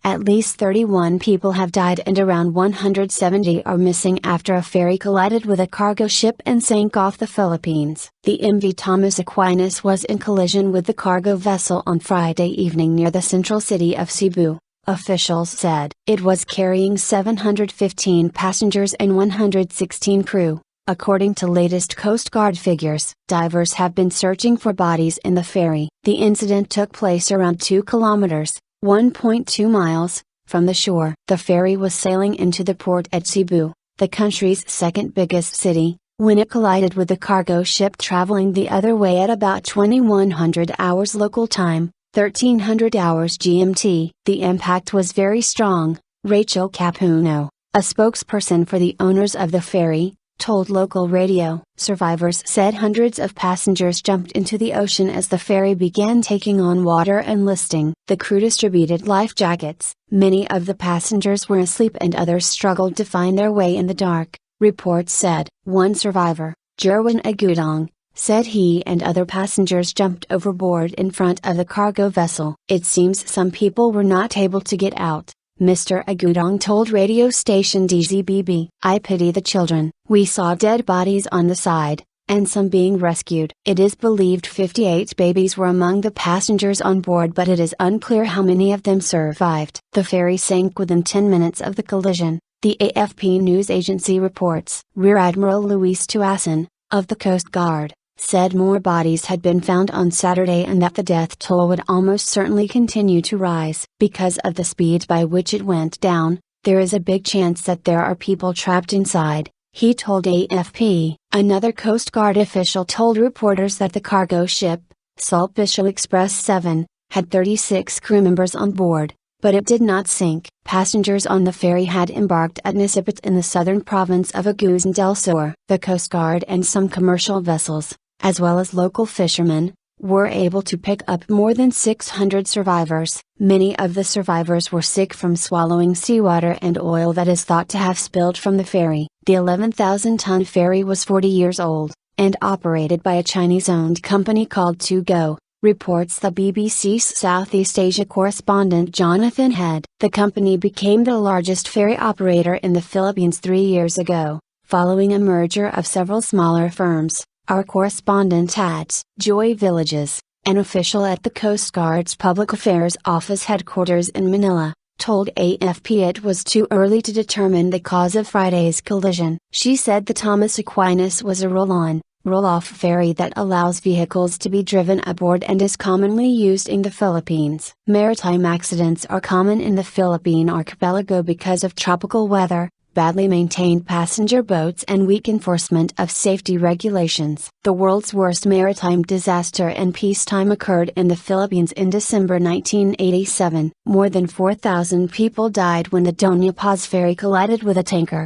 At least 31 people have died and around 170 are missing after a ferry collided with a cargo ship and sank off the Philippines. The MV Thomas Aquinas was in collision with the cargo vessel on Friday evening near the central city of Cebu, officials said. It was carrying 715 passengers and 116 crew. According to latest Coast Guard figures, divers have been searching for bodies in the ferry. The incident took place around 2 kilometers, 1.2 miles, from the shore. The ferry was sailing into the port at Cebu, the country's second biggest city, when it collided with the cargo ship traveling the other way at about 2100 hours local time, 1300 hours GMT. The impact was very strong, Rachel Capuno, a spokesperson for the owners of the ferry, told local radio. Survivors said hundreds of passengers jumped into the ocean as the ferry began taking on water and listing. The crew distributed life jackets. Many of the passengers were asleep and others struggled to find their way in the dark, reports said. One survivor, Jerwin Agudong, said he and other passengers jumped overboard in front of the cargo vessel. It seems some people were not able to get out, Mr. Agudong told radio station DZBB. I pity the children. We saw dead bodies on the side, and some being rescued. It is believed 58 babies were among the passengers on board, but it is unclear how many of them survived. The ferry sank within 10 minutes of the collision, the AFP news agency reports. Rear Admiral Luis Tuason, of the Coast Guard, said more bodies had been found on Saturday and that the death toll would almost certainly continue to rise. Because of the speed by which it went down, there is a big chance that there are people trapped inside, he told AFP. Another Coast Guard official told reporters that the cargo ship, Sulpicio Express 7, had 36 crew members on board, but it did not sink. Passengers on the ferry had embarked at Nisipit in the southern province of Agusan del Sur. The Coast Guard and some commercial vessels, as well as local fishermen, were able to pick up more than 600 survivors. Many of the survivors were sick from swallowing seawater and oil that is thought to have spilled from the ferry. The 11,000-ton ferry was 40 years old, and operated by a Chinese-owned company called To Go, reports the BBC's Southeast Asia correspondent Jonathan Head. The company became the largest ferry operator in the Philippines 3 years ago, following a merger of several smaller firms. Our correspondent adds. Joy Villages, an official at the Coast Guard's Public Affairs Office headquarters in Manila, told AFP it was too early to determine the cause of Friday's collision. She said the Thomas Aquinas was a roll-on, roll-off ferry that allows vehicles to be driven aboard and is commonly used in the Philippines. Maritime accidents are common in the Philippine archipelago because of tropical weather, badly maintained passenger boats and weak enforcement of safety regulations. The world's worst maritime disaster in peacetime occurred in the Philippines in December 1987. More than 4,000 people died when the Doña Paz ferry collided with a tanker.